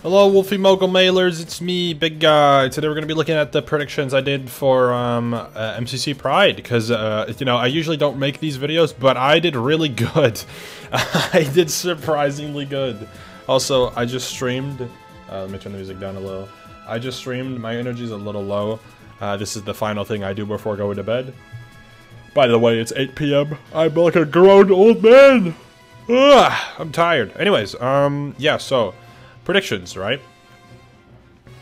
Hello, Wolfie Mogul Mailers, it's me, Big Guy. Today we're going to be looking at the predictions I did for MCC Pride, because, you know, I usually don't make these videos, but I did really good. I did surprisingly good. Also, I just streamed, let me turn the music down a little. I just streamed, my energy's a little low. This is the final thing I do before going to bed. By the way, it's 8 PM. I'm like a grown old man. Ugh, I'm tired. Anyways, yeah, so... predictions, right?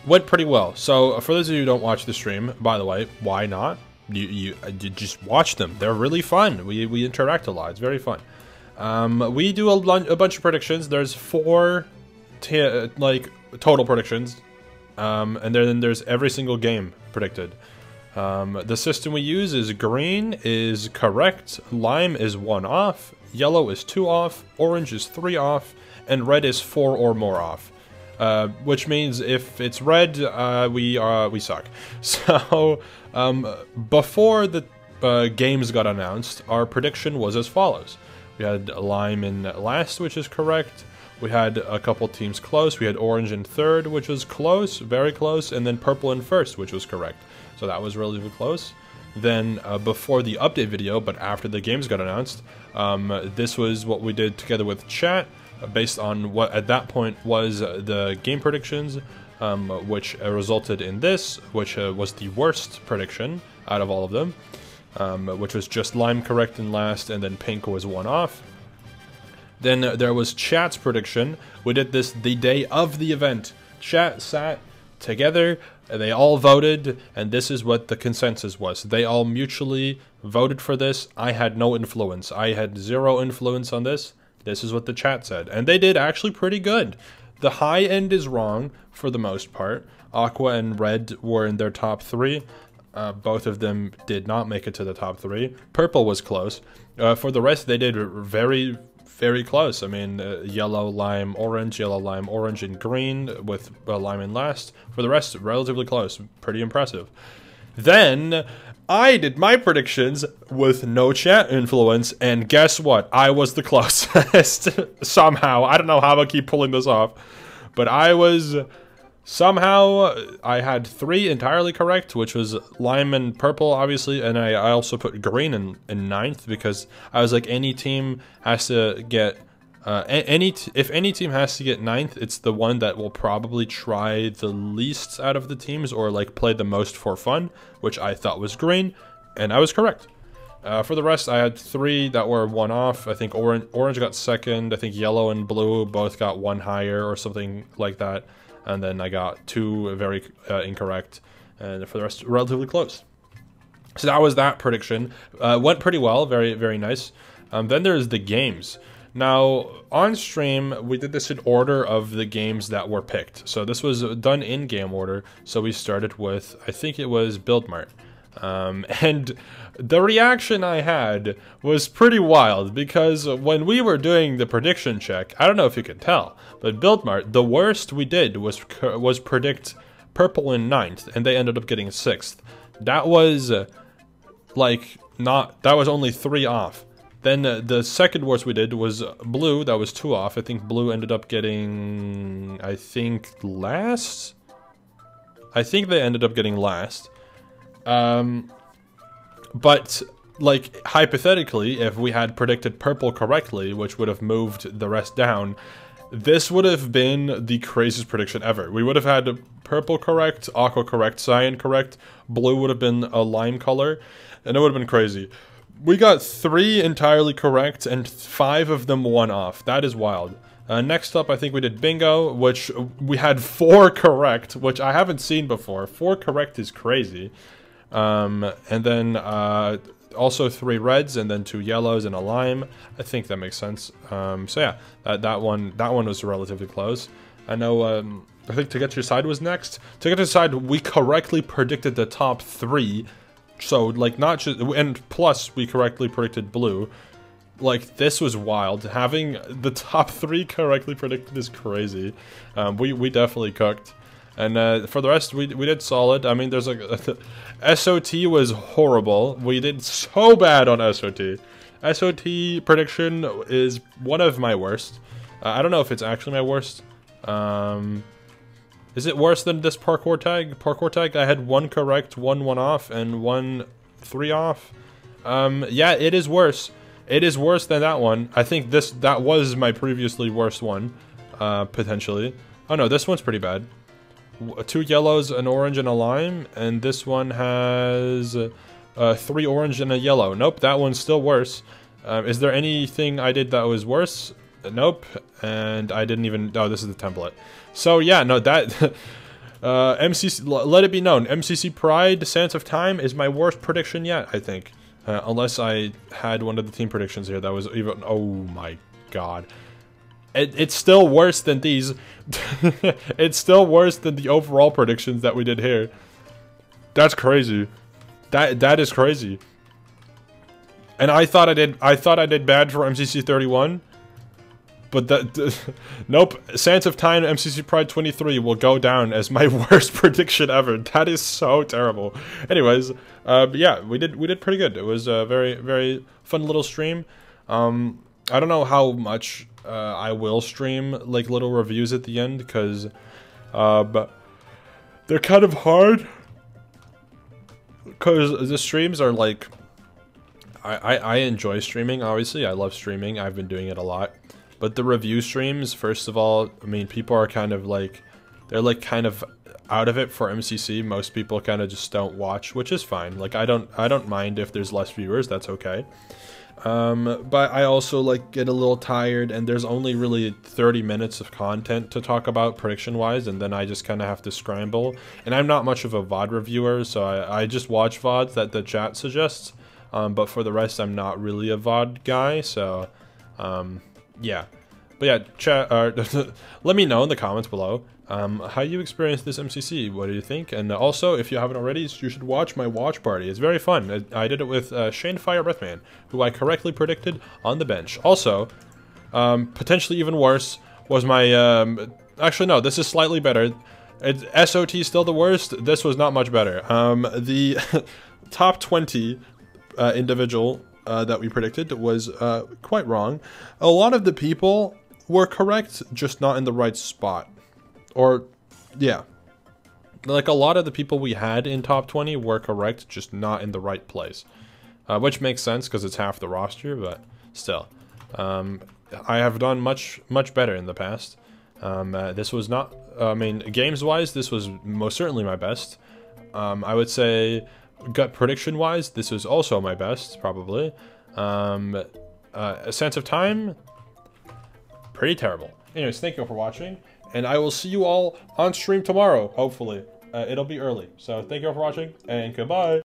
Went pretty well. So, for those of you who don't watch the stream, by the way, why not? You just watch them. They're really fun. We interact a lot. It's very fun. We do a bunch of predictions. There's 4 total predictions. And then there's every single game predicted. The system we use is green is correct, lime is 1 off, yellow is 2 off, orange is 3 off, and red is 4 or more off. Which means if it's red, we suck. So, before the games got announced, our prediction was as follows. We had lime in last, which is correct. We had a couple teams close. We had orange in third, which was close, very close, and then purple in first, which was correct. So that was relatively close. Then, before the update video, but after the games got announced, this was what we did together with chat, based on what at that point was the game predictions, which resulted in this, which was the worst prediction out of all of them, which was just lime correct in last, and then pink was 1 off. Then there was chat's prediction. We did this the day of the event. Chat sat together, they all voted, and this is what the consensus was. They all mutually voted for this. I had no influence. I had 0 influence on this. This is what the chat said. And they did actually pretty good. The high end is wrong for the most part. Aqua and red were in their top 3. Both of them did not make it to the top 3. Purple was close. For the rest, they did very, very close. I mean, yellow, lime, orange, and green with lime in last. For the rest, relatively close. Pretty impressive. Then... I did my predictions with no chat influence, and guess what? I was the closest. Somehow. I don't know how I keep pulling this off. But I was... somehow, I had 3 entirely correct, which was lime and purple, obviously, and I also put green in 9th, because I was like, any team has to get... if any team has to get 9th, it's the one that will probably try the least out of the teams, or like play the most for fun, which I thought was green, and I was correct. For the rest, I had 3 that were 1 off. I think orange got 2nd. I think yellow and blue both got 1 higher or something like that, and then I got 2 very incorrect, and for the rest, relatively close. So that was that prediction. Went pretty well. Very, very nice. Then there's the games. Now, on stream, we did this in order of the games that were picked. So this was done in game order. So we started with, I think it was Build Mart. And the reaction I had was pretty wild, because when we were doing the prediction check, I don't know if you can tell, but Build Mart, the worst we did was predict purple in 9th, and they ended up getting 6th. That was, that was only 3 off. Then the second worst we did was blue, that was 2 off. I think blue ended up getting, last? I think they ended up getting last. But, like, hypothetically, if we had predicted purple correctly, which would have moved the rest down, this would have been the craziest prediction ever. We would have had purple correct, aqua correct, cyan correct, blue would have been a lime color, and it would have been crazy. We got 3 entirely correct, and 5 of them 1 off. That is wild. Next up, I think we did bingo, which we had 4 correct, which I haven't seen before. 4 correct is crazy. And then also 3 reds, and then 2 yellows and a lime. I think that makes sense. So yeah, that one was relatively close. I know. I think To Get to Your Side was next. To Get to Your Side, we correctly predicted the top 3. So, like, not just... and plus, we correctly predicted blue. Like, this was wild. Having the top 3 correctly predicted is crazy. We definitely cooked. And for the rest, we did solid. I mean, there's like... SOT was horrible. We did so bad on SOT. SOT prediction is one of my worst. I don't know if it's actually my worst. Is it worse than this parkour tag? Parkour tag, I had 1 correct, 1 off, and 1 3 off. Yeah, it is worse. It is worse than that one. I think that was my previously worst one, potentially. Oh no, this one's pretty bad. 2 yellows, an orange, and a lime, and this one has 3 orange and a yellow. Nope, that one's still worse. Is there anything I did that was worse? Nope, and I didn't even... Oh, this is the template. So yeah, no, that... MCC, let it be known, MCC Pride, Sands of Time is my worst prediction yet, I think. Unless I had one of the team predictions here that was even... Oh my god. It's still worse than these. It's still worse than the overall predictions that we did here. That's crazy. That is crazy. And I thought I did bad for MCC 31. But nope, Sands of Time MCC Pride 23 will go down as my worst prediction ever. That is so terrible. Anyways, yeah, we did pretty good. It was a very fun little stream. I don't know how much I will stream like little reviews at the end because they're kind of hard because the streams are like I enjoy streaming. Obviously, I love streaming. I've been doing it a lot. But the review streams, first of all, I mean, people are kind of like, they're like kind of out of it for MCC. Most people kind of just don't watch, which is fine. Like, I don't mind if there's less viewers, that's okay. But I also like get a little tired, and there's only really 30 minutes of content to talk about prediction-wise, and then I just kind of have to scramble. And I'm not much of a VOD reviewer, so I just watch VODs that the chat suggests. But for the rest, I'm not really a VOD guy, so, yeah. But yeah, chat, let me know in the comments below how you experienced this MCC. What do you think? And also, if you haven't already, you should watch my watch party. It's very fun. I did it with Shane Fire Breathman, who I correctly predicted on the bench. Also, potentially even worse was my... actually, no, this is slightly better. SOT still the worst. This was not much better. The top 20 individual that we predicted was quite wrong. A lot of the people were correct, just not in the right spot. Or, yeah. Like, a lot of the people we had in top 20 were correct, just not in the right place. Which makes sense, because it's half the roster, but still. I have done much better in the past. This was not... I mean, games-wise, this was most certainly my best. I would say... gut prediction-wise, this was also my best, probably. A Sense of Time, pretty terrible. Anyways, thank you all for watching, and I will see you all on stream tomorrow, hopefully. It'll be early, so thank you all for watching, and goodbye!